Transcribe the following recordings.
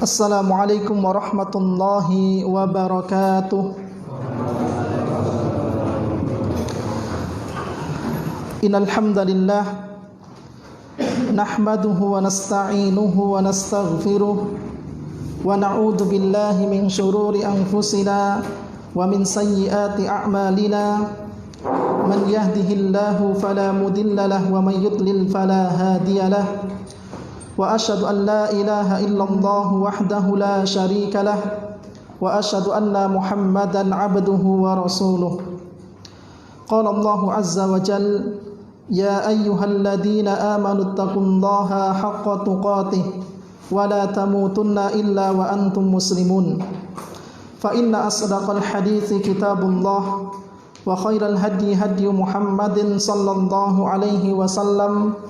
Assalamualaikum warahmatullahi wabarakatuh. Innal hamdalillah nahmaduhu wa nasta'inuhu wa nastaghfiruh wa na'udzu billahi min shururi anfusina wa min sayyiati a'malina. Man yahdihillahu fala mudilla lahu wa man yudlil fala hadiya lahu. Wa asyhadu an la ilaha illallah wahdahu la syarika lah wa asyhadu anna Muhammadan abduhu wa rasuluh. Qala Allahu azza wa jalla ya ayyuhalladzina amanu taqullaha haqqa tuqatih wa la tamutunna illa wa antum muslimun. Fa inna asdaqal hadithi kitabullah wa khairal hadi hadi Muhammadin sallallahu alaihi wasallam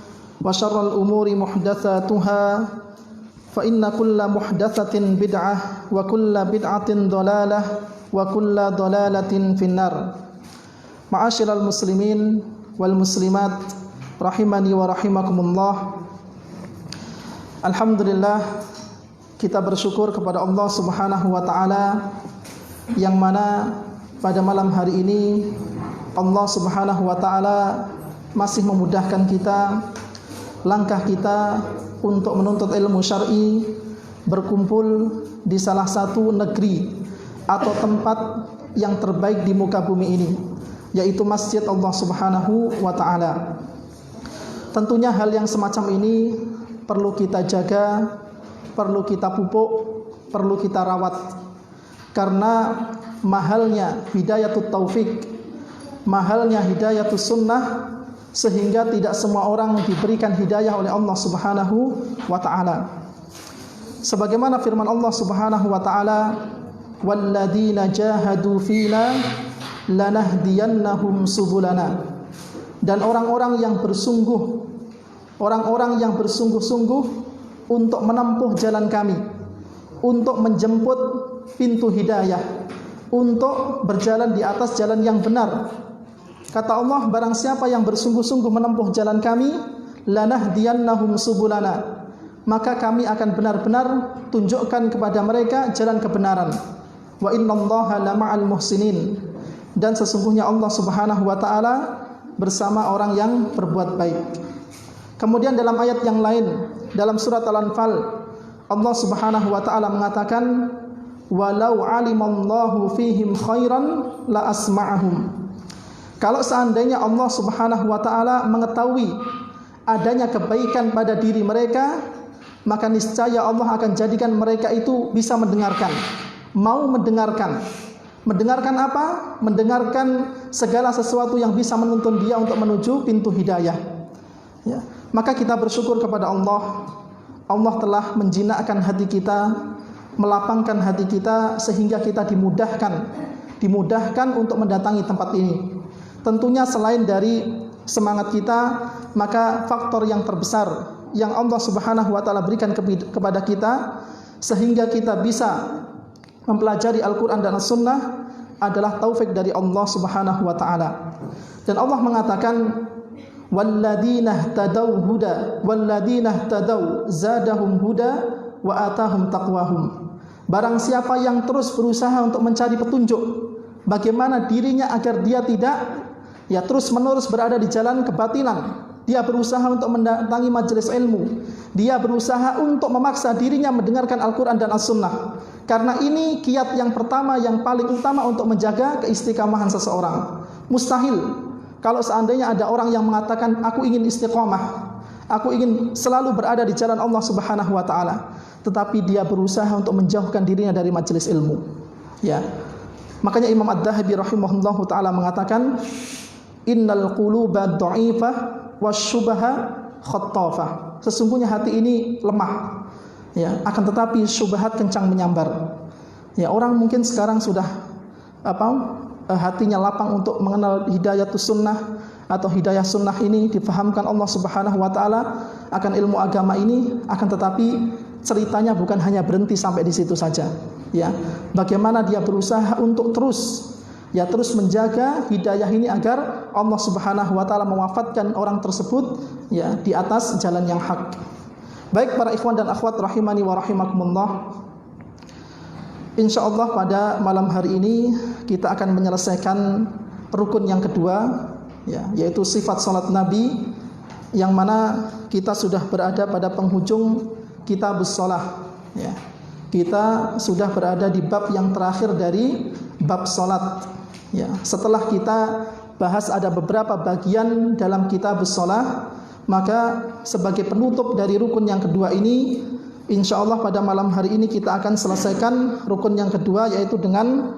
wa syarrul umuri muhdatsatuha fa inna kulla muhdatsatin bid'ah wa kulla bid'atin dhalalah wa kulla dhalalatin finnar. Ma'asyiral muslimin wal muslimat rahimani wa rahimakumullah. Alhamdulillah, kita bersyukur kepada Allah Subhanahu wa taala yang mana pada malam hari ini Allah Subhanahu wa taala masih memudahkan kita, langkah kita untuk menuntut ilmu syar'i, berkumpul di salah satu negeri atau tempat yang terbaik di muka bumi ini, yaitu Masjid Allah Subhanahu wa taala. Tentunya hal yang semacam ini perlu kita jaga, perlu kita pupuk, perlu kita rawat. Karena mahalnya hidayatut taufik, mahalnya hidayatus sunnah, sehingga tidak semua orang diberikan hidayah oleh Allah Subhanahu wa taala. Sebagaimana firman Allah Subhanahu wa taala, "Walladzina jahadu fina lanahdiyannahum subulana." Dan orang-orang yang bersungguh-sungguh untuk menempuh jalan kami, untuk menjemput pintu hidayah, untuk berjalan di atas jalan yang benar. Kata Allah, barang siapa yang bersungguh-sungguh menempuh jalan kami, lanahdiyannahum subulana, maka kami akan benar-benar tunjukkan kepada mereka jalan kebenaran. Wa innallaha lama'al muhsinin, dan sesungguhnya Allah Subhanahu wa taala bersama orang yang berbuat baik. Kemudian dalam ayat yang lain, dalam surat Al-Anfal, Allah Subhanahu wa taala mengatakan, walau alimallahu fihim khairan la asma'ahum. Kalau seandainya Allah Subhanahu wa taala mengetahui adanya kebaikan pada diri mereka, maka niscaya Allah akan jadikan mereka itu bisa mendengarkan, mau mendengarkan. Mendengarkan apa? Mendengarkan segala sesuatu yang bisa menuntun dia untuk menuju pintu hidayah. Ya. Maka kita bersyukur kepada Allah. Allah telah menjinakkan hati kita, melapangkan hati kita sehingga kita dimudahkan untuk mendatangi tempat ini. Tentunya selain dari semangat kita, maka faktor yang terbesar yang Allah Subhanahu wa taala berikan kepada kita sehingga kita bisa mempelajari Al-Qur'an dan As-Sunnah adalah taufik dari Allah Subhanahu wa taala. Dan Allah mengatakan, walladzina ihtadaw zadahum huda wa atahum taqwahum. Barang siapa yang terus berusaha untuk mencari petunjuk bagaimana dirinya agar dia tidak terus-menerus berada di jalan kebatilan, dia berusaha untuk mendatangi majelis ilmu, dia berusaha untuk memaksa dirinya mendengarkan Al-Quran dan As-Sunnah. Karena ini kiat yang pertama, yang paling utama untuk menjaga keistiqamahan seseorang. Mustahil kalau seandainya ada orang yang mengatakan, aku ingin istiqamah, aku ingin selalu berada di jalan Allah Subhanahu wa taala, tetapi dia berusaha untuk menjauhkan dirinya dari majelis ilmu. Ya. Makanya Imam Ad-Dhahabi rahimahullahu taala mengatakan, innal quluba dha'ifah wasyubaha khattafah. Sesungguhnya hati ini lemah, ya, akan tetapi syubhat kencang menyambar. Ya, orang mungkin sekarang sudah hatinya lapang untuk mengenal hidayatus sunnah atau hidayah sunnah ini, difahamkan Allah Subhanahu wa taala akan ilmu agama ini, akan tetapi ceritanya bukan hanya berhenti sampai di situ saja. Ya, bagaimana dia berusaha untuk terus menjaga hidayah ini agar Allah Subhanahu wa taala mewafatkan orang tersebut di atas jalan yang hak. Baik para ikhwan dan akhwat rahimani wa rahimakumullah, insyaallah pada malam hari ini kita akan menyelesaikan rukun yang kedua, ya, yaitu sifat salat Nabi, yang mana kita sudah berada pada penghujung kitabus shalah, ya. Kita sudah berada di bab yang terakhir dari bab salat, ya. Setelah kita bahas ada beberapa bagian dalam kitabus shalah, maka sebagai penutup dari rukun yang kedua ini, insyaallah pada malam hari ini kita akan selesaikan rukun yang kedua, yaitu dengan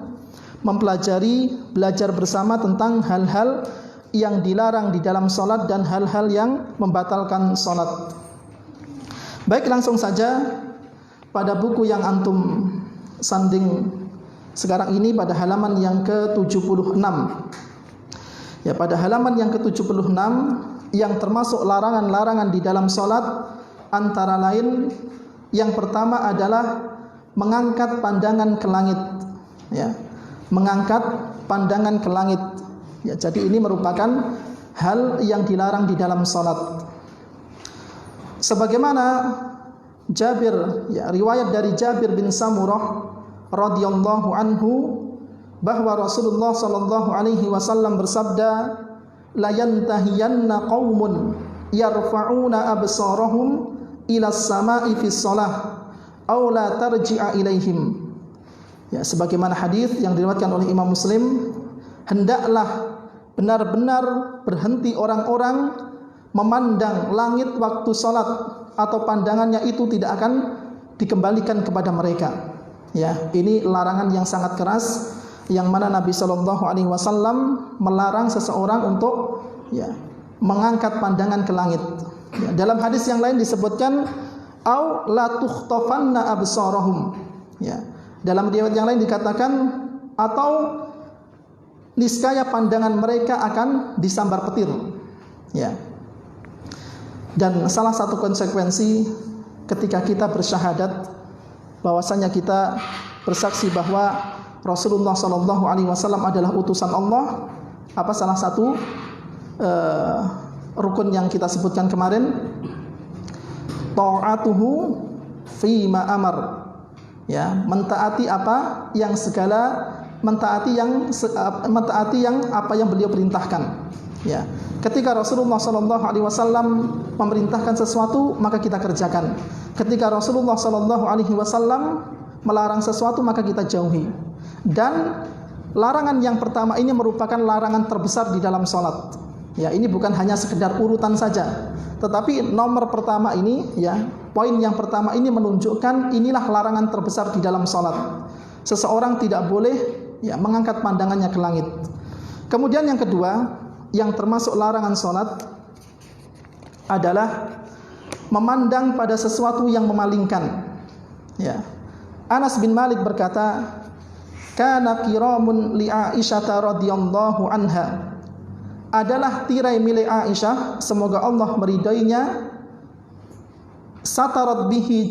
belajar bersama tentang hal-hal yang dilarang di dalam salat dan hal-hal yang membatalkan salat. Baik, langsung saja pada buku yang antum sanding sekarang ini pada halaman yang ke-76. Ya, pada halaman yang ke-76 yang termasuk larangan-larangan di dalam salat, antara lain yang pertama adalah mengangkat pandangan ke langit, ya. Mengangkat pandangan ke langit. Ya, jadi ini merupakan hal yang dilarang di dalam salat. Sebagaimana Jabir, ya, riwayat dari Jabir bin Samurah radhiyallahu anhu bahwa Rasulullah sallallahu alaihi wasallam bersabda, la yantahiyanna qaumun yarfa'una absarahum ila as-sama'i fi shalah aw la tarji'a ilaihim. Ya, sebagaimana hadis yang diriwayatkan oleh Imam Muslim, hendaklah benar-benar berhenti orang-orang memandang langit waktu salat, atau pandangannya itu tidak akan dikembalikan kepada mereka. Ya, ini larangan yang sangat keras, yang mana Nabi Shallallahu Alaihi Wasallam melarang seseorang untuk, ya, mengangkat pandangan ke langit. Ya, dalam hadis yang lain disebutkan, au la tukhtafanna absarahum. Ya, dalam riwayat yang lain dikatakan, atau niscaya pandangan mereka akan disambar petir. Ya. Dan salah satu konsekuensi ketika kita bersyahadat bahwasanya kita bersaksi bahwa Rasulullah sallallahu alaihi wasallam adalah utusan Allah, apa salah satu rukun yang kita sebutkan kemarin? Ta'atuhu fi ma amar. Ya, mentaati apa yang mentaati yang apa yang beliau perintahkan. Ya. Ketika Rasulullah sallallahu alaihi wasallam memerintahkan sesuatu, maka kita kerjakan. Ketika Rasulullah sallallahu alaihi wasallam melarang sesuatu, maka kita jauhi. Dan larangan yang pertama ini merupakan larangan terbesar di dalam salat. Ya, ini bukan hanya sekedar urutan saja, tetapi nomor pertama ini, ya, poin yang pertama ini menunjukkan inilah larangan terbesar di dalam salat. Seseorang tidak boleh, ya, mengangkat pandangannya ke langit. Kemudian yang kedua, yang termasuk larangan salat adalah memandang pada sesuatu yang memalingkan. Ya. Anas bin Malik berkata, kana kiramun li Aisyah radhiyallahu anha. Adalah tirai milik Aisyah, semoga Allah meridainya, satarat bihi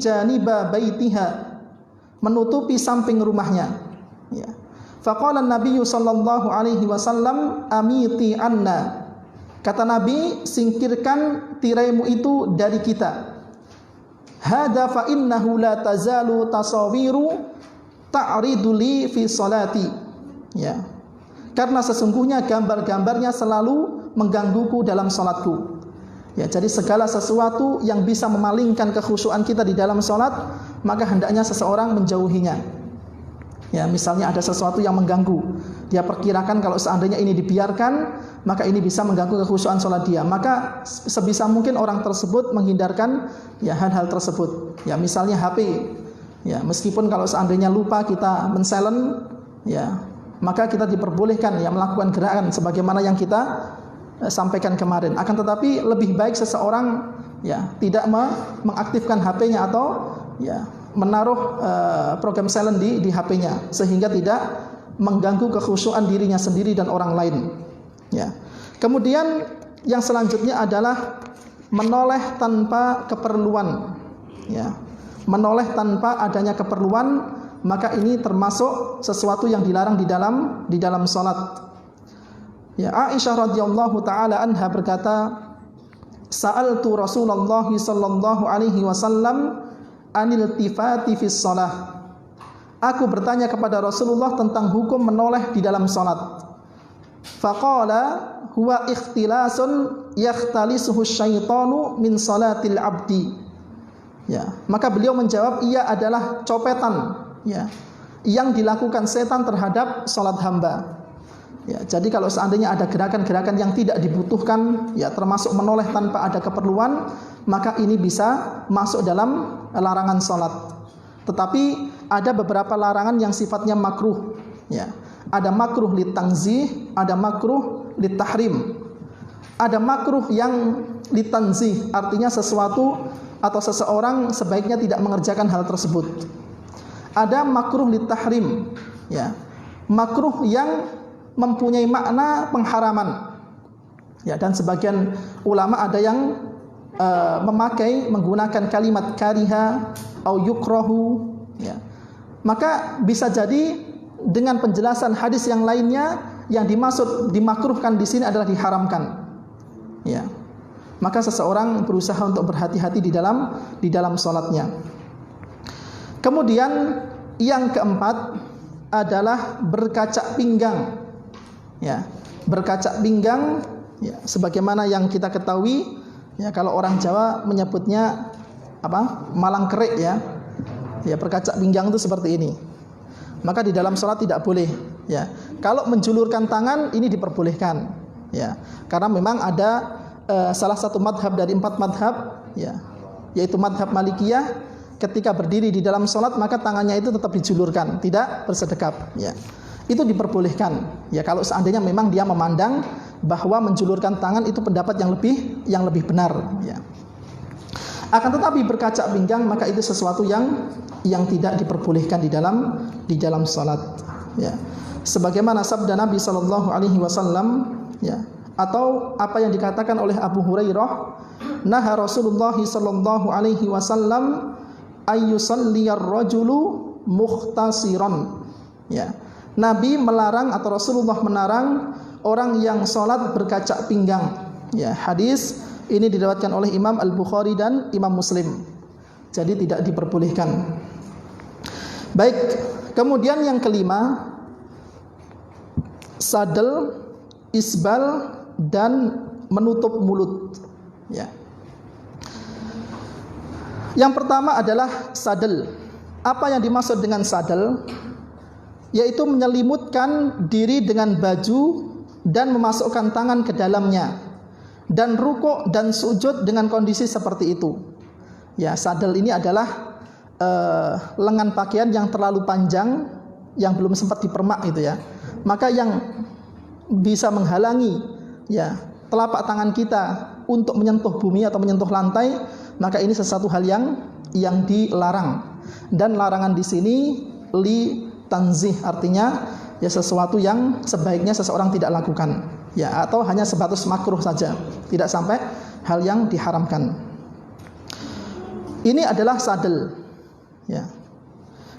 janiba baitiha, menutupi samping rumahnya. Ya. Faqala Nabi sallallahu alaihi wasallam amiti anna. Kata Nabi, singkirkan tiraimu itu dari kita. Hada fa innahu la tazalu tasawiru ta'ridu li fi salati. Ya. Karena sesungguhnya gambar-gambarnya selalu menggangguku dalam salatku. Ya, jadi segala sesuatu yang bisa memalingkan kekhusyuan kita di dalam salat, maka hendaknya seseorang menjauhinya. Ya, misalnya ada sesuatu yang mengganggu, dia perkirakan kalau seandainya ini dibiarkan, maka ini bisa mengganggu kekhusyuan salat dia. Maka sebisa mungkin orang tersebut menghindarkan, ya, hal-hal tersebut. Ya, misalnya HP. Ya, meskipun kalau seandainya lupa kita men-silent, ya, maka kita diperbolehkan, ya, melakukan gerakan sebagaimana yang kita sampaikan kemarin. Akan tetapi lebih baik seseorang, ya, tidak mengaktifkan HP-nya atau, ya, menaruh program silent di HP-nya sehingga tidak mengganggu kekhusyuan dirinya sendiri dan orang lain. Ya. Kemudian yang selanjutnya adalah menoleh tanpa keperluan. Ya. Menoleh tanpa adanya keperluan, maka ini termasuk sesuatu yang dilarang di dalam salat. Ya, Aisyah radhiyallahu taala anha berkata, sa'altu Rasulullah sallallahu alaihi wasallam anil tifati fis shalah. Aku bertanya kepada Rasulullah tentang hukum menoleh di dalam salat. Faqala huwa ikhtilasun yakhtalisuhu syaitanu min salatil abdi. Ya, maka beliau menjawab, ia adalah copetan, ya, yang dilakukan setan terhadap salat hamba. Ya, jadi kalau seandainya ada gerakan-gerakan yang tidak dibutuhkan, ya, termasuk menoleh tanpa ada keperluan, maka ini bisa masuk dalam larangan salat. Tetapi ada beberapa larangan yang sifatnya makruh, ya. Ada makruh litanzih, ada makruh litahrim. Ada makruh yang litanzih, artinya sesuatu atau seseorang sebaiknya tidak mengerjakan hal tersebut. Ada makruh litahrim, ya. Makruh yang mempunyai makna pengharaman. Ya, dan sebagian ulama ada yang menggunakan kalimat kariha au yukrahu, ya. Maka bisa jadi dengan penjelasan hadis yang lainnya yang dimaksud dimakruhkan di sini adalah diharamkan. Ya. Maka seseorang berusaha untuk berhati-hati di dalam salatnya. Kemudian yang keempat adalah berkacak pinggang. Ya, berkacak pinggang, ya, sebagaimana yang kita ketahui, ya, kalau orang Jawa menyebutnya apa? Malang kerik, ya. Ya, berkacak pinggang itu seperti ini. Maka di dalam salat tidak boleh, ya. Kalau menjulurkan tangan ini diperbolehkan, ya. Karena memang ada salah satu madhab dari 4 madhab, ya, yaitu madhab Malikiyah, ketika berdiri di dalam salat maka tangannya itu tetap dijulurkan, tidak bersedekap, ya. Itu diperbolehkan, ya, kalau seandainya memang dia memandang bahwa menjulurkan tangan itu pendapat yang lebih benar, ya. Akan tetapi berkacak pinggang maka itu sesuatu yang tidak diperbolehkan di dalam salat, ya. Sebagaimana sabda Nabi sallallahu alaihi wasallam, ya, atau apa yang dikatakan oleh Abu Hurairah, naha Rasulullah sallallahu alaihi wasallam ayyusalliyar rajulu mukhtasiran, ya. Nabi melarang atau Rasulullah melarang orang yang salat berkacak pinggang, ya. Hadis ini diriwayatkan oleh Imam Al-Bukhari dan Imam Muslim. Jadi tidak diperbolehkan. Baik, kemudian yang kelima, sadel, isbal, dan menutup mulut, ya. Yang pertama adalah sadel. Apa yang dimaksud dengan sadel? Yaitu menyelimutkan diri dengan baju dan memasukkan tangan ke dalamnya, dan rukuk dan sujud dengan kondisi seperti itu. Ya, sadel ini adalah lengan pakaian yang terlalu panjang, yang belum sempat dipermak itu, ya. Maka yang bisa menghalangi, ya, telapak tangan kita untuk menyentuh bumi atau menyentuh lantai, maka ini sesuatu hal yang dilarang. Dan larangan di sini li tanzih, artinya ya sesuatu yang sebaiknya seseorang tidak lakukan, ya, atau hanya sebatas makruh saja, tidak sampai hal yang diharamkan. Ini adalah sadel, ya.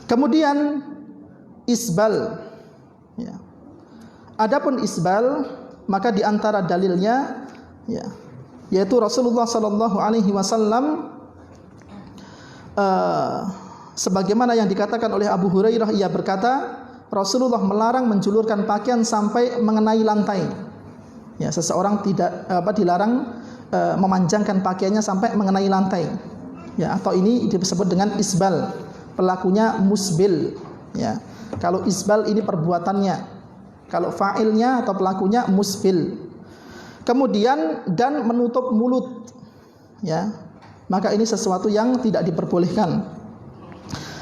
Kemudian isbal, ya. Adapun isbal maka di antara dalilnya, ya, yaitu Rasulullah sallallahu alaihi wasallam sebagaimana yang dikatakan oleh Abu Hurairah, ia berkata, Rasulullah melarang menjulurkan pakaian sampai mengenai lantai. Ya, seseorang dilarang memanjangkan pakaiannya sampai mengenai lantai. Ya, atau ini disebut dengan isbal. Pelakunya musbil, ya. Kalau isbal ini perbuatannya. Kalau fa'ilnya atau pelakunya musbil. Kemudian dan menutup mulut, ya. Maka ini sesuatu yang tidak diperbolehkan.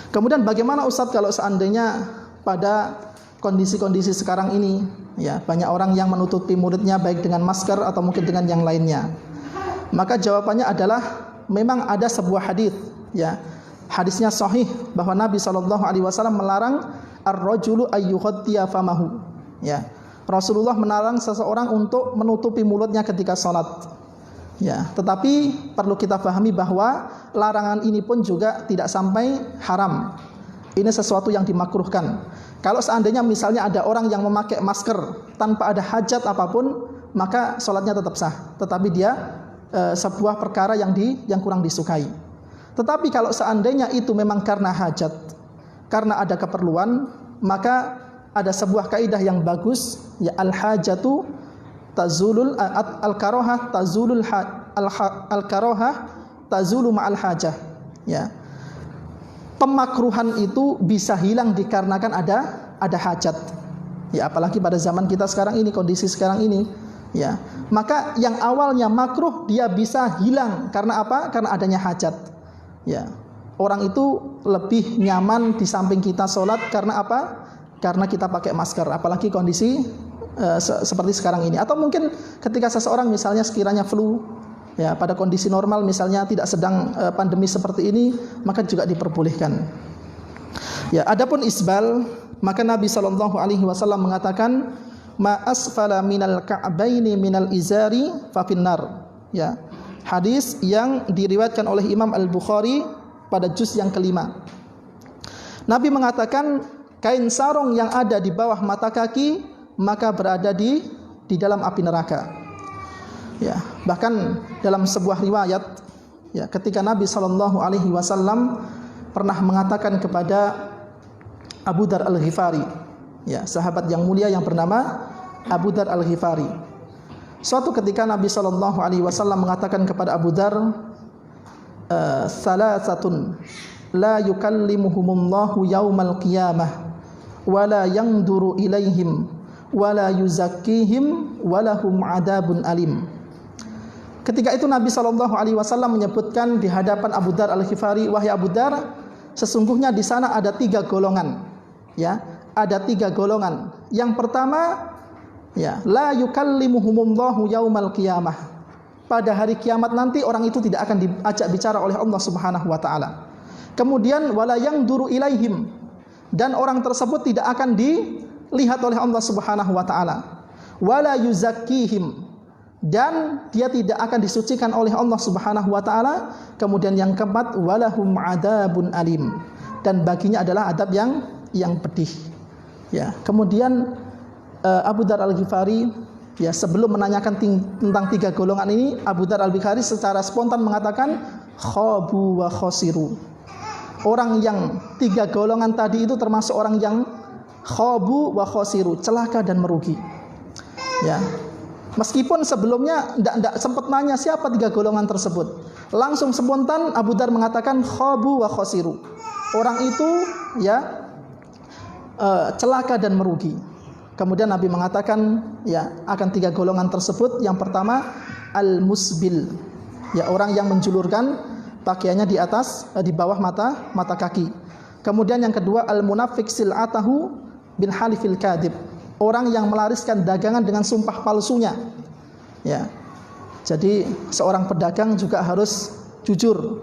Kemudian bagaimana Ustadz kalau seandainya pada kondisi-kondisi sekarang ini, ya, banyak orang yang menutupi mulutnya baik dengan masker atau mungkin dengan yang lainnya. Maka jawabannya adalah memang ada sebuah hadis, ya. Hadisnya sahih bahwa Nabi SAW melarang ar-rajulu ayyughaddiya famahu, ya. Rasulullah melarang seseorang untuk menutupi mulutnya ketika salat. Ya, tetapi perlu kita pahami bahwa larangan ini pun juga tidak sampai haram. Ini sesuatu yang dimakruhkan. Kalau seandainya misalnya ada orang yang memakai masker tanpa ada hajat apapun, maka sholatnya tetap sah. Tetapi dia sebuah perkara yang kurang disukai. Tetapi kalau seandainya itu memang karena hajat, karena ada keperluan, maka ada sebuah kaidah yang bagus, ya, al-hajatu tazulul al-karahah tazulul al-karahah tazulu ma'al hajah. Ya. Pemakruhan itu bisa hilang dikarenakan ada hajat. Ya, apalagi pada zaman kita sekarang ini, kondisi sekarang ini, ya. Maka yang awalnya makruh dia bisa hilang karena apa? Karena adanya hajat. Ya. Orang itu lebih nyaman di samping kita sholat karena apa? Karena kita pakai masker, apalagi kondisi seperti sekarang ini. Atau mungkin ketika seseorang misalnya sekiranya flu, ya, pada kondisi normal misalnya tidak sedang pandemi seperti ini, maka juga diperbolehkan. Ya, adapun isbal, maka Nabi SAW mengatakan ma asfala minal ka'baini minal izari fa finnar. Ya. Hadis yang diriwayatkan oleh Imam Al-Bukhari pada juz yang kelima. Nabi mengatakan kain sarung yang ada di bawah mata kaki maka berada di dalam api neraka. Ya, bahkan dalam sebuah riwayat, ya, ketika Nabi SAW pernah mengatakan kepada Abu Dar Al-Ghifari, ya, sahabat yang mulia yang bernama Abu Dar Al-Ghifari. Suatu ketika Nabi SAW mengatakan kepada Abu Dar, salasatun la yukallimuhumullahu yaumal qiyamah wala yanduru ilaihim wala yuzakkihim walahum adabun alim. Ketika itu Nabi SAW menyebutkan di hadapan Abu Dar Al-Ghifari, wahai Abu Dar, sesungguhnya di sana ada 3 golongan. Ya, ada 3 golongan. Yang pertama, ya, la yukallimuhumullahu yaumal qiyamah. Pada hari kiamat nanti orang itu tidak akan diajak bicara oleh Allah Subhanahu wa taala. Kemudian wala yanduru ilaihim, dan orang tersebut tidak akan dilihat oleh Allah Subhanahu wa taala. Wala yuzakkihim, dan dia tidak akan disucikan oleh Allah Subhanahu wa taala. Kemudian yang keempat, walahum adabun alim, dan baginya adalah adab yang pedih. Ya, kemudian Abu Dar Al-Ghifari, ya, sebelum menanyakan tentang 3 golongan ini, Abu Dar Al-Ghifari secara spontan mengatakan khabu wa khasiru. Orang yang 3 golongan tadi itu termasuk orang yang khabu wa khasiru, celaka dan merugi. Ya. Meskipun sebelumnya tidak sempat nanya siapa 3 golongan tersebut, langsung spontan Abu Dar mengatakan khabu wa khasiru. Orang itu, ya, celaka dan merugi. Kemudian Nabi mengatakan, ya, akan 3 golongan tersebut. Yang pertama, al-musbil, ya, orang yang menjulurkan pakaiannya di bawah mata kaki. Kemudian yang kedua, al-munafiq sil'atahu bil halifil kadhib, orang yang melariskan dagangan dengan sumpah palsunya. Ya. Jadi seorang pedagang juga harus jujur.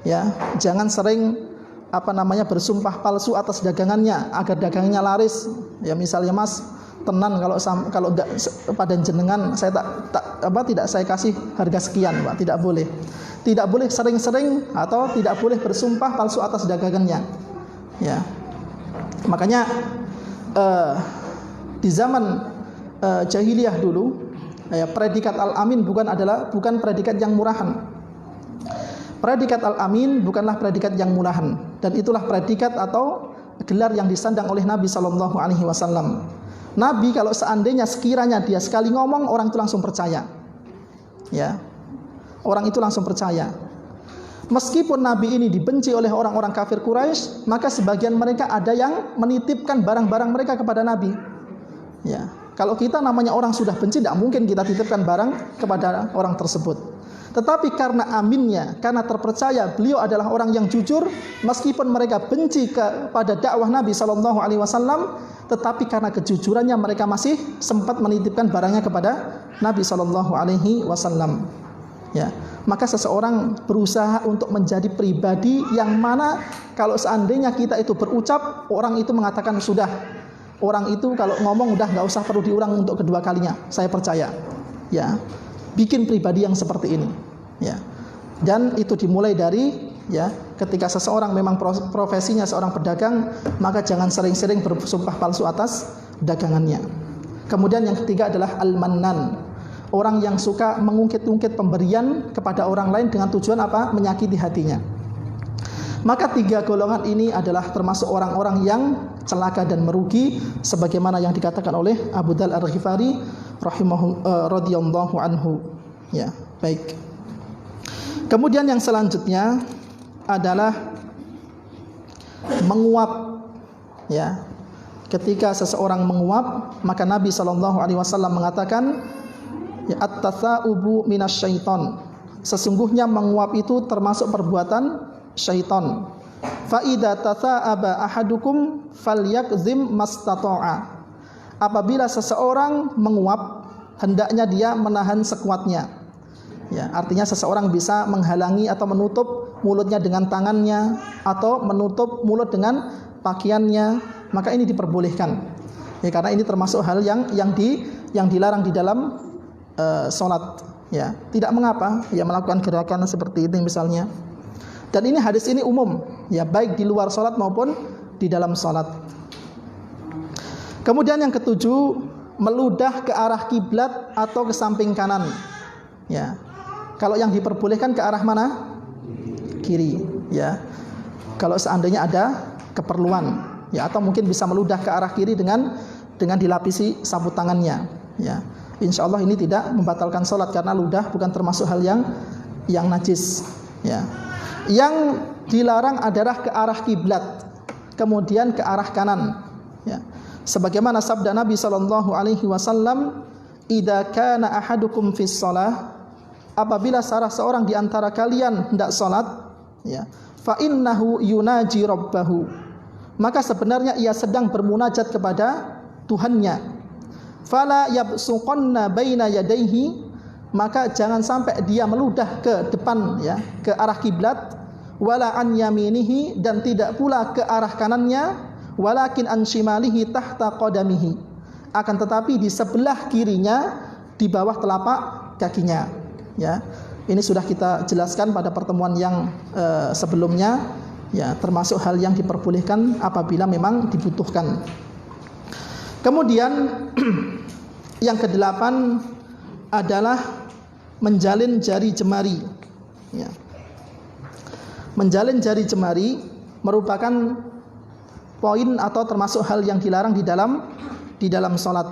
Ya, jangan sering bersumpah palsu atas dagangannya agar dagangannya laris. Ya, misalnya, Mas, tenan kalau enggak pada jenengan saya tidak saya kasih harga sekian, Pak. Tidak boleh. Tidak boleh sering-sering atau tidak boleh bersumpah palsu atas dagangannya. Ya. Makanya di zaman jahiliyah dulu, ya, predikat al-amin bukan predikat yang murahan. Predikat al-amin bukanlah predikat yang murahan, dan itulah predikat atau gelar yang disandang oleh Nabi SAW. Nabi kalau seandainya sekiranya dia sekali ngomong, orang itu langsung percaya. Ya, orang itu langsung percaya. Meskipun Nabi ini dibenci oleh orang-orang kafir Quraisy, maka sebagian mereka ada yang menitipkan barang-barang mereka kepada Nabi. Ya, kalau kita namanya orang sudah benci, tidak mungkin kita titipkan barang kepada orang tersebut. Tetapi karena aminnya, karena terpercaya beliau adalah orang yang jujur, meskipun mereka benci kepada dakwah Nabi SAW, tetapi karena kejujurannya mereka masih sempat menitipkan barangnya kepada Nabi SAW. Ya, maka seseorang berusaha untuk menjadi pribadi yang mana kalau seandainya kita itu berucap, orang itu mengatakan sudah, orang itu kalau ngomong udah nggak usah perlu diulang untuk kedua kalinya, saya percaya. Ya, bikin pribadi yang seperti ini. Ya, dan itu dimulai dari, ya, ketika seseorang memang profesinya seorang pedagang, maka jangan sering-sering bersumpah palsu atas dagangannya. Kemudian yang ketiga adalah al-mannan, orang yang suka mengungkit-ungkit pemberian kepada orang lain dengan tujuan apa? Menyakiti hatinya. Maka 3 golongan ini adalah termasuk orang-orang yang celaka dan merugi, sebagaimana yang dikatakan oleh Abu Dzar Al-Ghifari radhiyallahu anhu. Ya, baik. Kemudian yang selanjutnya adalah menguap. Ya, ketika seseorang menguap, maka Nabi SAW mengatakan, ya, at-tatsa'ubu minasyaiton. Sesungguhnya menguap itu termasuk perbuatan syaitan. Fa idza tatsa'aba ahadukum falyakzim mastata'a. Apabila seseorang menguap, hendaknya dia menahan sekuatnya. Ya, artinya seseorang bisa menghalangi atau menutup mulutnya dengan tangannya atau menutup mulut dengan pakaiannya, maka ini diperbolehkan. Ya, karena ini termasuk hal yang dilarang di dalam salat. Ya, tidak mengapa ya melakukan gerakan seperti ini misalnya. Dan ini hadis ini umum, ya, baik di luar salat maupun di dalam salat. Kemudian yang ketujuh, meludah ke arah kiblat atau ke samping kanan. Ya. Kalau yang diperbolehkan ke arah mana? Kiri, ya. Kalau seandainya ada keperluan, ya, atau mungkin bisa meludah ke arah kiri dengan dilapisi sapu tangannya, ya. Insya Allah ini tidak membatalkan salat karena ludah bukan termasuk hal yang najis, ya. Yang dilarang adalah ke arah kiblat, kemudian ke arah kanan, ya. Sebagaimana sabda Nabi SAW, "Idza kana ahadukum fis shalah," apabila salah seorang di antara kalian hendak salat, ya, fa innahu yunaji rabbahu, maka sebenarnya ia sedang bermunajat kepada Tuhannya. Fala yabsuqanna baina yadayhi, maka jangan sampai dia meludah ke depan, ya, ke arah kiblat, wala an yaminihi, dan tidak pula ke arah kanannya, walakin an shimalihi tahta qadamihi, akan tetapi di sebelah kirinya, di bawah telapak kakinya, ya. Ini sudah kita jelaskan pada pertemuan yang sebelumnya, ya, termasuk hal yang diperbolehkan apabila memang dibutuhkan. Kemudian yang kedelapan adalah menjalin jari jemari, ya. Menjalin jari jemari merupakan poin atau termasuk hal yang dilarang di dalam salat.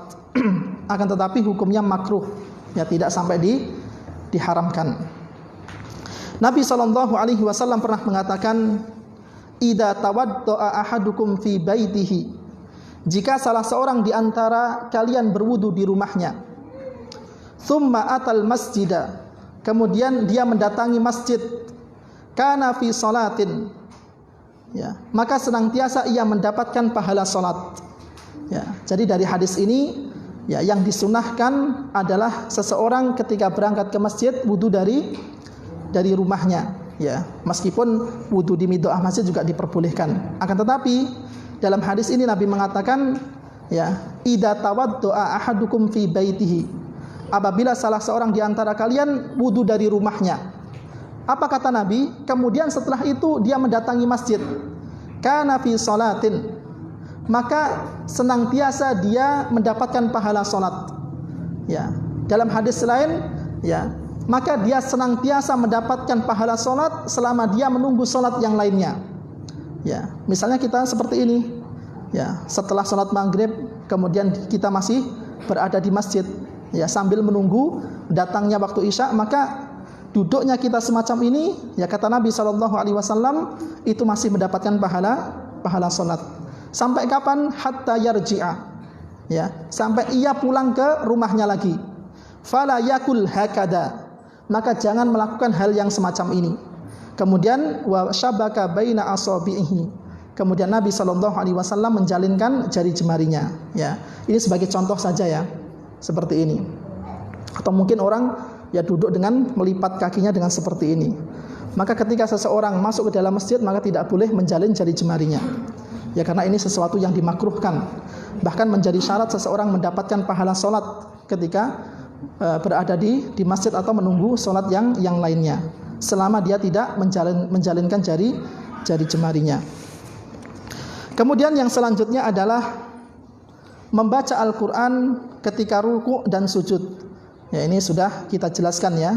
Akan tetapi hukumnya makruh, ya, tidak sampai diharamkan. Nabi SAW pernah mengatakan, "Idza tawaddaa ahadukum fi baitihi," jika salah seorang di antara kalian berwudu di rumahnya, "tsumma atal masjida," kemudian dia mendatangi masjid, "kana fi salatin," ya, maka senantiasa ia mendapatkan pahala salat. Ya, jadi dari hadis ini, ya, yang disunahkan adalah seseorang ketika berangkat ke masjid wudu dari rumahnya, ya. Meskipun wudu di midha'ah masjid juga diperbolehkan. Akan tetapi dalam hadis ini Nabi mengatakan, ya, idza tawaddaa ahadukum fi baitihi, apabila salah seorang di antara kalian wudu dari rumahnya. Apa kata Nabi? Kemudian setelah itu dia mendatangi masjid, kana fi salatin, maka senantiasa dia mendapatkan pahala salat. Ya, dalam hadis lain, ya, maka dia senantiasa mendapatkan pahala salat selama dia menunggu salat yang lainnya. Ya, misalnya kita seperti ini, ya, setelah salat maghrib kemudian kita masih berada di masjid, ya, sambil menunggu datangnya waktu isya, maka duduknya kita semacam ini, ya, kata Nabi SAW, itu masih mendapatkan pahala salat. Sampai kapan? Hatta yarji'a, ya, sampai ia pulang ke rumahnya lagi. Fala yakul hakada, maka jangan melakukan hal yang semacam ini. Kemudian wa syabaka baina asabihi, kemudian Nabi SAW menjalinkan jari jemarinya, ya. Ini sebagai contoh saja, ya, seperti ini. Atau mungkin orang, ya, duduk dengan melipat kakinya dengan seperti ini. Maka ketika seseorang masuk ke dalam masjid, maka tidak boleh menjalin jari jemarinya, ya, karena ini sesuatu yang dimakruhkan. Bahkan menjadi syarat seseorang mendapatkan pahala salat ketika berada di masjid atau menunggu salat yang lainnya, selama dia tidak menjalinkan jari jemarinya. Kemudian yang selanjutnya adalah membaca Al-Quran ketika ruku' dan sujud. Ya, ini sudah kita jelaskan ya.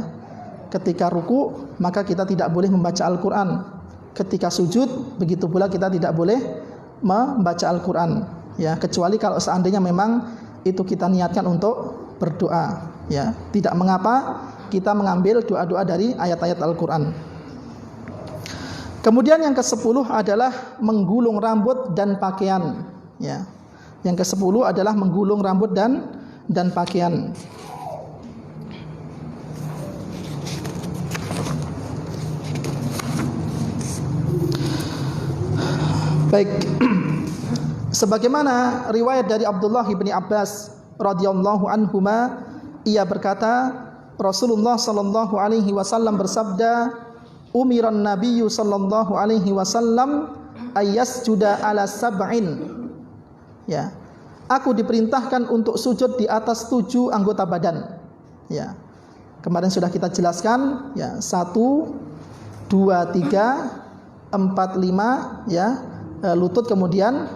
Ketika ruku maka kita tidak boleh membaca Al-Qur'an. Ketika sujud begitu pula kita tidak boleh membaca Al-Qur'an. Ya, kecuali kalau seandainya memang itu kita niatkan untuk berdoa. Ya, tidak mengapa kita mengambil doa-doa dari ayat-ayat Al-Qur'an. Kemudian yang ke-10 adalah menggulung rambut dan pakaian. Ya. Yang ke-10 adalah menggulung rambut dan pakaian. Baik. Sebagaimana riwayat dari Abdullah bin Abbas radhiyallahu anhuma, ia berkata, Rasulullah sallallahu alaihi wasallam bersabda, umiran nabiyyu sallallahu alaihi wasallam ayyasjuda ala sab'in. Ya. Aku diperintahkan untuk sujud di atas 7 anggota badan. Ya. Kemarin sudah kita jelaskan ya, 1 2 3 4 5 ya, lutut, kemudian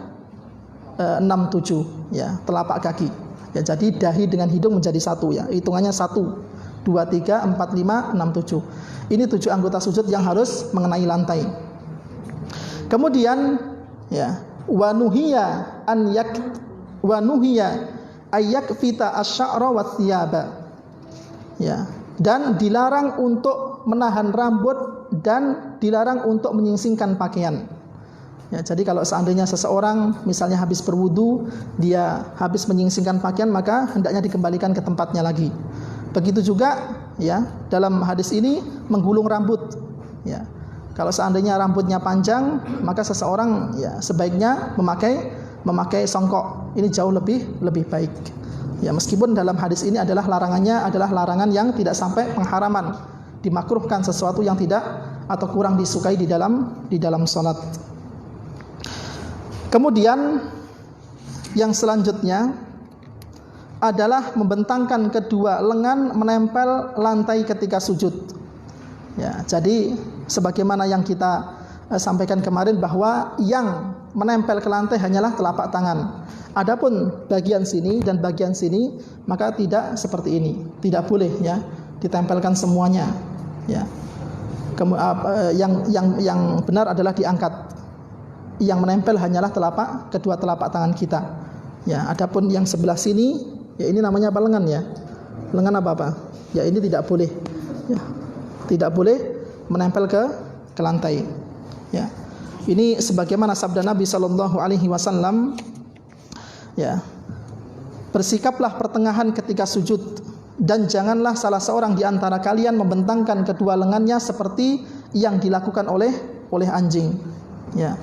6 7 ya, telapak kaki. Ya, jadi dahi dengan hidung menjadi 1 ya. Hitungannya 1 2 3 4 5 6 7. Ini 7 anggota sujud yang harus mengenai lantai. Kemudian ya, wa nuhiya ayyakfita asy-sya'ra wa thiyaba. Ya, dan dilarang untuk menahan rambut dan dilarang untuk menyingsingkan pakaian. Ya, jadi kalau seandainya seseorang misalnya habis berwudu, dia habis menyingsingkan pakaian, maka hendaknya dikembalikan ke tempatnya lagi. Begitu juga ya, dalam hadis ini menggulung rambut. Ya. Kalau seandainya rambutnya panjang, maka seseorang ya sebaiknya memakai songkok. Ini jauh lebih baik. Ya, meskipun dalam hadis ini adalah larangannya adalah larangan yang tidak sampai pengharaman, dimakruhkan sesuatu yang tidak atau kurang disukai di dalam salat. Kemudian yang selanjutnya adalah membentangkan kedua lengan menempel lantai ketika sujud. Ya, jadi sebagaimana yang kita sampaikan kemarin bahwa yang menempel ke lantai hanyalah telapak tangan. Adapun bagian sini dan bagian sini maka tidak seperti ini. Tidak boleh ya ditempelkan semuanya. Ya. Yang benar adalah diangkat. Yang menempel hanyalah kedua telapak tangan kita. Ya, adapun yang sebelah sini, ya ini namanya apa, lengan ya? Lengan apa? Ya ini tidak boleh. Ya, tidak boleh menempel ke lantai. Ya, ini sebagaimana sabda Nabi Sallallahu Alaihi Wasallam. Ya, bersikaplah pertengahan ketika sujud dan janganlah salah seorang di antara kalian membentangkan kedua lengannya seperti yang dilakukan oleh anjing. Ya.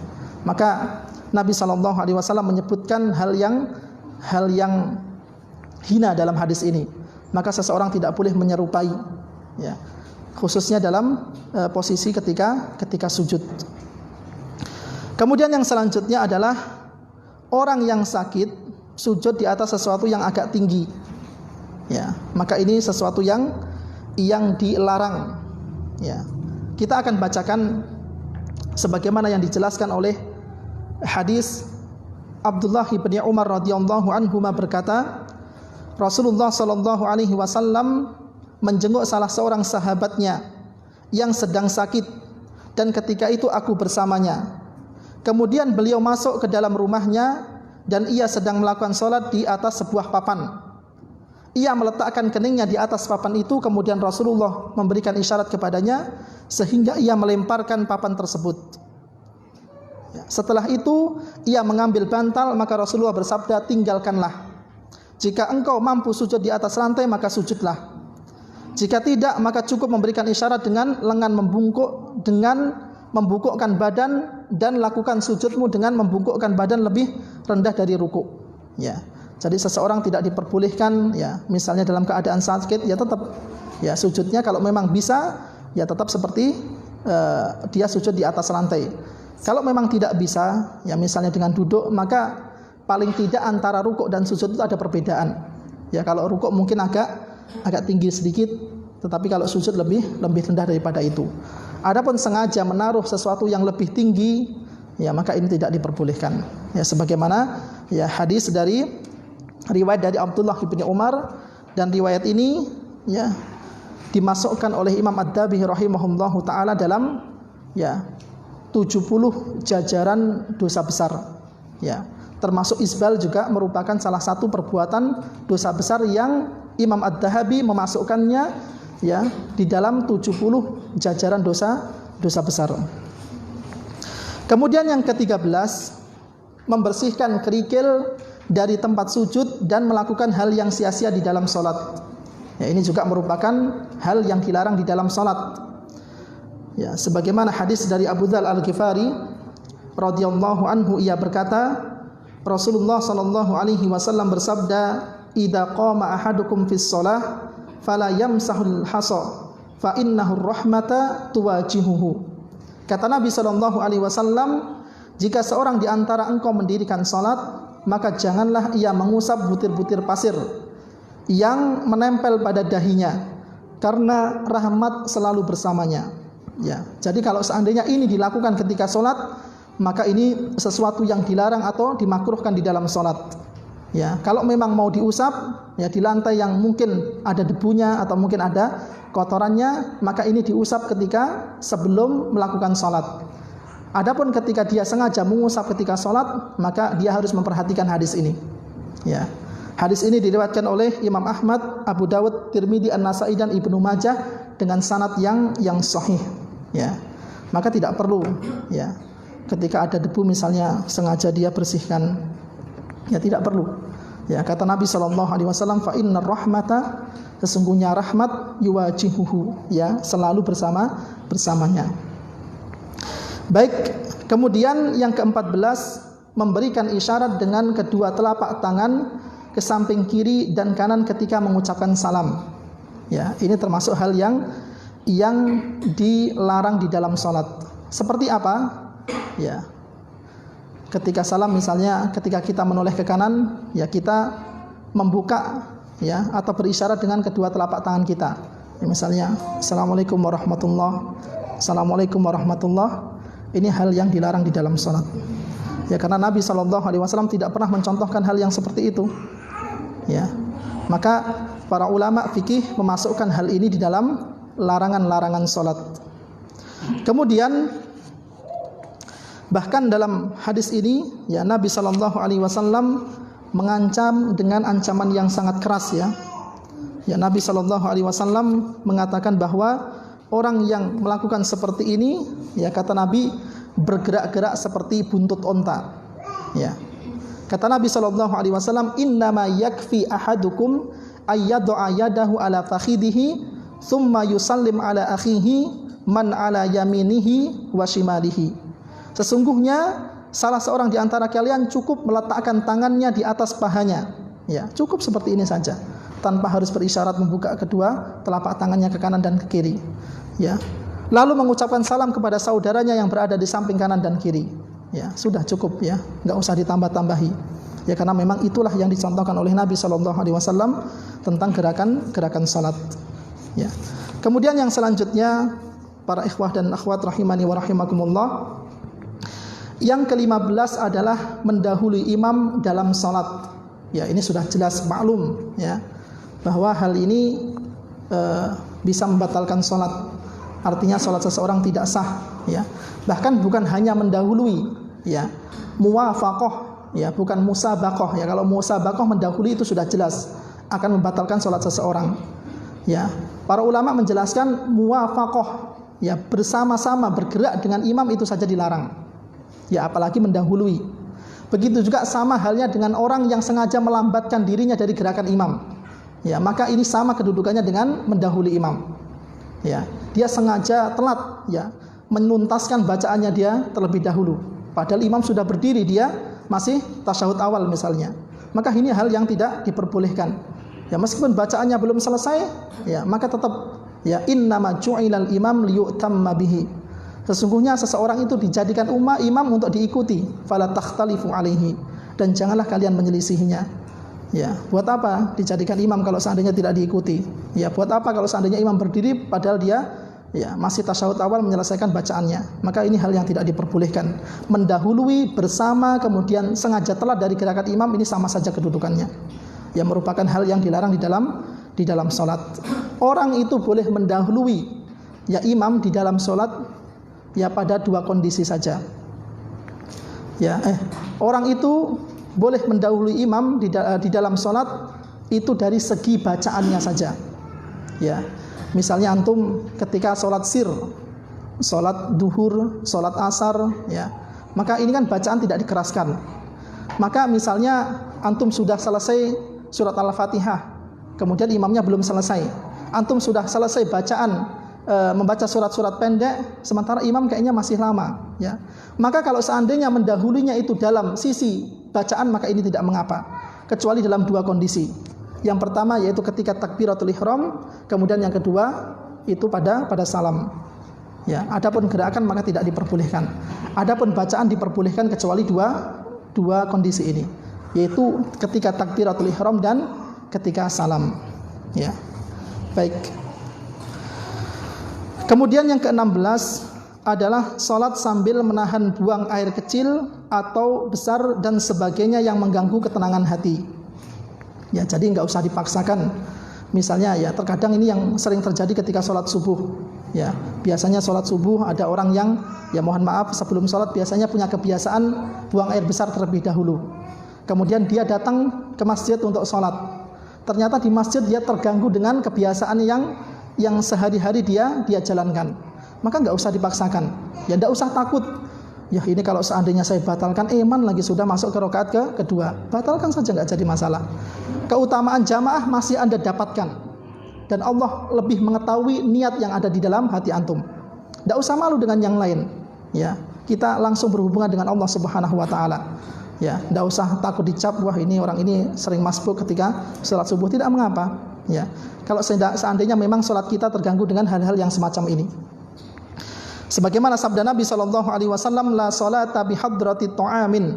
Maka Nabi Shallallahu Alaihi Wasallam menyebutkan hal yang hina dalam hadis ini. Maka seseorang tidak boleh menyerupai, ya, khususnya dalam posisi ketika sujud. Kemudian yang selanjutnya adalah orang yang sakit sujud di atas sesuatu yang agak tinggi. Ya, maka ini sesuatu yang dilarang. Ya, kita akan bacakan sebagaimana yang dijelaskan oleh hadis Abdullah bin Umar radhiyallahu anhu berkata, Rasulullah sallallahu alaihi wasallam menjenguk salah seorang sahabatnya yang sedang sakit dan ketika itu aku bersamanya. Kemudian beliau masuk ke dalam rumahnya dan ia sedang melakukan salat di atas sebuah papan. Ia meletakkan keningnya di atas papan itu, kemudian Rasulullah memberikan isyarat kepadanya sehingga ia melemparkan papan tersebut. Setelah itu ia mengambil bantal, maka Rasulullah bersabda, tinggalkanlah. Jika engkau mampu sujud di atas lantai maka sujudlah. Jika tidak maka cukup memberikan isyarat dengan lengan membungkuk, dengan membungkukkan badan, dan lakukan sujudmu dengan membungkukkan badan lebih rendah dari ruku. Ya. Jadi seseorang tidak diperbolehkan ya, misalnya dalam keadaan sakit ya tetap ya sujudnya kalau memang bisa ya tetap seperti dia sujud di atas lantai. Kalau memang tidak bisa, ya misalnya dengan duduk, maka paling tidak antara rukuk dan sujud itu ada perbedaan. Ya kalau rukuk mungkin agak tinggi sedikit, tetapi kalau sujud lebih rendah daripada itu. Adapun sengaja menaruh sesuatu yang lebih tinggi, ya maka ini tidak diperbolehkan. Ya sebagaimana ya hadis dari riwayat dari Abdullah bin Umar, dan riwayat ini ya dimasukkan oleh Imam Ad-Dabihi rahimahullahu taala dalam 70 jajaran dosa besar. Ya, termasuk isbal juga merupakan salah satu perbuatan dosa besar yang Imam Ad-Dahabi memasukkannya di dalam 70 jajaran dosa besar. Kemudian yang ke-13, membersihkan kerikil dari tempat sujud dan melakukan hal yang sia-sia di dalam salat. Ini juga merupakan hal yang dilarang di dalam salat. Sebagaimana hadis dari Abu Dzar Al-Ghifari radhiyallahu anhu, ia berkata, Rasulullah sallallahu alaihi wasallam bersabda, "Idza qama ahadukum fis shalah fala yamsahul hasa fa innahu rahmata tuwajihuhu." Kata Nabi sallallahu alaihi wasallam, jika seorang di antara engkau mendirikan salat, maka janganlah ia mengusap butir-butir pasir yang menempel pada dahinya, karena rahmat selalu bersamanya. Jadi kalau seandainya ini dilakukan ketika salat, maka ini sesuatu yang dilarang atau dimakruhkan di dalam salat. Kalau memang mau diusap di lantai yang mungkin ada debunya atau mungkin ada kotorannya, maka ini diusap ketika sebelum melakukan salat. Adapun ketika dia sengaja mengusap ketika salat, maka dia harus memperhatikan hadis ini. Hadis ini diriwayatkan oleh Imam Ahmad, Abu Dawud, Tirmidzi, An-Nasa'i dan Ibnu Majah dengan sanad yang sahih. Maka tidak perlu ketika ada debu misalnya sengaja dia bersihkan, tidak perlu. Kata Nabi sallallahu alaihi wasallam, fa innar rahmata, sesungguhnya rahmat yuwajihuhu, selalu bersamanya. Baik, kemudian yang ke-14, memberikan isyarat dengan kedua telapak tangan ke samping kiri dan kanan ketika mengucapkan salam. Ini termasuk hal yang dilarang di dalam salat. Seperti apa? Ketika salam misalnya, ketika kita menoleh ke kanan, kita membuka atau berisyarat dengan kedua telapak tangan kita. Misalnya, Assalamualaikum warahmatullah. Ini hal yang dilarang di dalam salat. Karena Nabi SAW tidak pernah mencontohkan hal yang seperti itu. Maka para ulama fikih memasukkan hal ini di dalam larangan-larangan salat. Kemudian bahkan dalam hadis ini Nabi SAW mengancam dengan ancaman yang sangat keras. Nabi SAW mengatakan bahwa orang yang melakukan seperti ini, kata Nabi, bergerak-gerak seperti buntut onta. Kata Nabi SAW, innama yakfi ahadukum ayyad'a yadahu ala fakhidihi thumma yusallim ala akhihi man ala yaminihi wa shimalihi. Sesungguhnya salah seorang di antara kalian cukup meletakkan tangannya di atas pahanya. Cukup seperti ini saja, tanpa harus berisyarat membuka kedua telapak tangannya ke kanan dan ke kiri. Lalu mengucapkan salam kepada saudaranya yang berada di samping kanan dan kiri. Sudah cukup, nggak usah ditambah-tambahi. Karena memang itulah yang dicontohkan oleh Nabi SAW tentang gerakan salat. Kemudian yang selanjutnya, para ikhwah dan akhwat rahimani wa rahimakumullah, yang ke-15 adalah mendahului imam dalam salat. Ini sudah jelas maklum, bahwa hal ini bisa membatalkan salat. Artinya salat seseorang tidak sah. Bahkan bukan hanya mendahului, muwafaqah, bukan musabaqah. Kalau musabaqah mendahului itu sudah jelas akan membatalkan salat seseorang. Para ulama menjelaskan muwafaqah, bersama-sama bergerak dengan imam itu saja dilarang. Apalagi mendahului. Begitu juga sama halnya dengan orang yang sengaja melambatkan dirinya dari gerakan imam. Maka ini sama kedudukannya dengan mendahului imam. Dia sengaja telat, menuntaskan bacaannya dia terlebih dahulu. Padahal imam sudah berdiri, dia masih tasyahud awal misalnya. Maka ini hal yang tidak diperbolehkan. Meskipun bacaannya belum selesai, maka tetap innama ju'ilal imam liyu'tamma bihi. Sesungguhnya seseorang itu dijadikan imam untuk diikuti. Fala takhtalifu alaihi, dan janganlah kalian menyelisihinya. Buat apa dijadikan imam kalau seandainya tidak diikuti? Buat apa kalau seandainya imam berdiri padahal dia masih tasyahud awal menyelesaikan bacaannya? Maka ini hal yang tidak diperbolehkan. Mendahului bersama kemudian sengaja telat dari gerakan imam, ini sama saja kedudukannya. Merupakan hal yang dilarang di di dalam sholat. Orang itu boleh mendahului ya imam di dalam sholat ya pada dua kondisi saja. Ya, orang itu boleh mendahului imam di dalam sholat itu dari segi bacaannya saja. Ya, misalnya antum ketika sholat sir, sholat duhur, sholat asar, ya, maka ini kan bacaan tidak dikeraskan. Maka misalnya antum sudah selesai surat Al-Fatihah, kemudian imamnya belum selesai. Antum sudah selesai bacaan membaca surat-surat pendek, sementara imam kayaknya masih lama, ya. Maka kalau seandainya mendahulunya itu dalam sisi bacaan, maka ini tidak mengapa, kecuali dalam dua kondisi. Yang pertama yaitu ketika takbiratul ihram, kemudian yang kedua itu pada salam. Ya, adapun gerakan maka tidak diperbolehkan. Adapun bacaan diperbolehkan kecuali dua kondisi ini, yaitu ketika takbiratul ihram dan ketika salam. Ya. Baik. Kemudian yang ke-16 adalah salat sambil menahan buang air kecil atau besar dan sebagainya yang mengganggu ketenangan hati. Ya, jadi enggak usah dipaksakan. Misalnya ya, terkadang ini yang sering terjadi ketika sholat subuh. Ya, biasanya sholat subuh ada orang yang ya mohon maaf sebelum sholat biasanya punya kebiasaan buang air besar terlebih dahulu. Kemudian dia datang ke masjid untuk sholat. Ternyata di masjid dia terganggu dengan kebiasaan yang sehari-hari dia jalankan. Maka enggak usah dipaksakan. Ya enggak usah takut. Ya ini kalau seandainya saya batalkan iman lagi sudah masuk ke rakaat kedua. Batalkan saja enggak jadi masalah. Keutamaan jamaah masih Anda dapatkan. Dan Allah lebih mengetahui niat yang ada di dalam hati antum. Enggak usah malu dengan yang lain. Ya, kita langsung berhubungan dengan Allah Subhanahu wa taala. Ya, enggak usah takut dicap, wah ini orang ini sering masbuk ketika salat subuh, tidak mengapa. Ya, kalau seandainya memang salat kita terganggu dengan hal-hal yang semacam ini. Sebagaimana sabda Nabi SAW, la salata bihadrati ta'amin,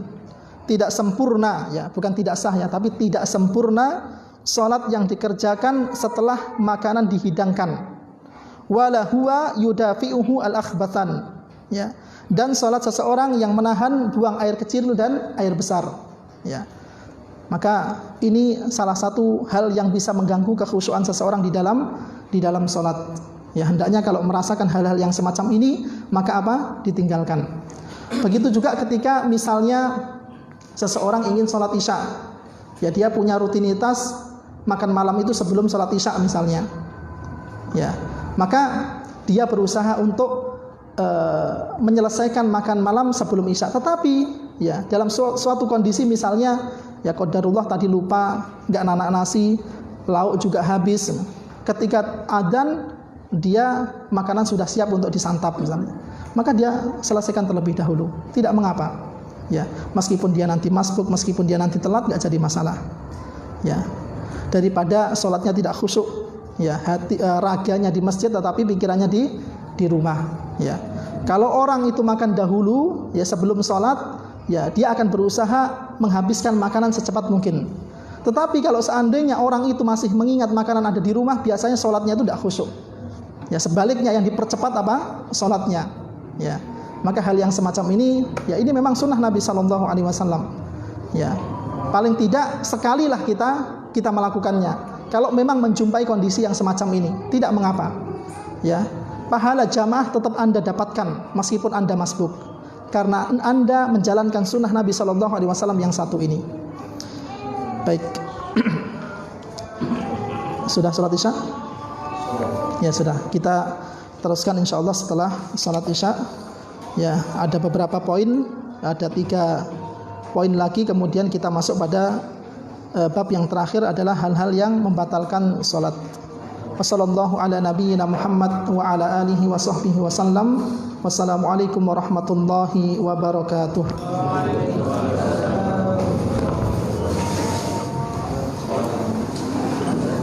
tidak sempurna, ya bukan tidak sah ya, tapi tidak sempurna salat yang dikerjakan setelah makanan dihidangkan. Wala huwa yudafi'uhu al-akhbathan, ya, dan salat seseorang yang menahan buang air kecil dan air besar, ya. Maka ini salah satu hal yang bisa mengganggu kekhusyuan seseorang di dalam salat. Ya, hendaknya kalau merasakan hal-hal yang semacam ini, maka apa? Ditinggalkan. Begitu juga ketika misalnya seseorang ingin sholat isya, ya dia punya rutinitas makan malam itu sebelum sholat isya misalnya, ya, maka dia berusaha untuk menyelesaikan makan malam sebelum isya. Tetapi ya dalam suatu kondisi misalnya ya qadarullah tadi lupa, nggak nanak nasi, lauk juga habis. Ketika adzan dia makanan sudah siap untuk disantap misalnya, maka dia selesaikan terlebih dahulu, tidak mengapa. Ya, meskipun dia nanti masbuk, meskipun dia nanti telat, nggak jadi masalah. Ya, daripada sholatnya tidak khusyuk, ya raganya di masjid tetapi pikirannya di rumah. Ya, kalau orang itu makan dahulu, ya sebelum sholat, ya dia akan berusaha menghabiskan makanan secepat mungkin. Tetapi kalau seandainya orang itu masih mengingat makanan ada di rumah, biasanya sholatnya itu tidak khusyuk. Ya sebaliknya yang dipercepat apa? Sholatnya. Ya, maka hal yang semacam ini, ya ini memang sunnah Nabi SAW. Ya, paling tidak sekalilah kita melakukannya. Kalau memang menjumpai kondisi yang semacam ini, tidak mengapa. Ya, pahala jamaah tetap Anda dapatkan meskipun Anda masbuk, karena Anda menjalankan sunnah Nabi SAW yang satu ini. Baik. Sudah sholat isya? Ya sudah, kita teruskan insyaallah setelah salat isya. Ya, ada beberapa poin, ada 3 poin lagi, kemudian kita masuk pada bab yang terakhir adalah hal-hal yang membatalkan salat. Wassallallahu ala nabiyyina Muhammad wa ala alihi wa sahbihi wasallam. Wassalamualaikum warahmatullahi wabarakatuh.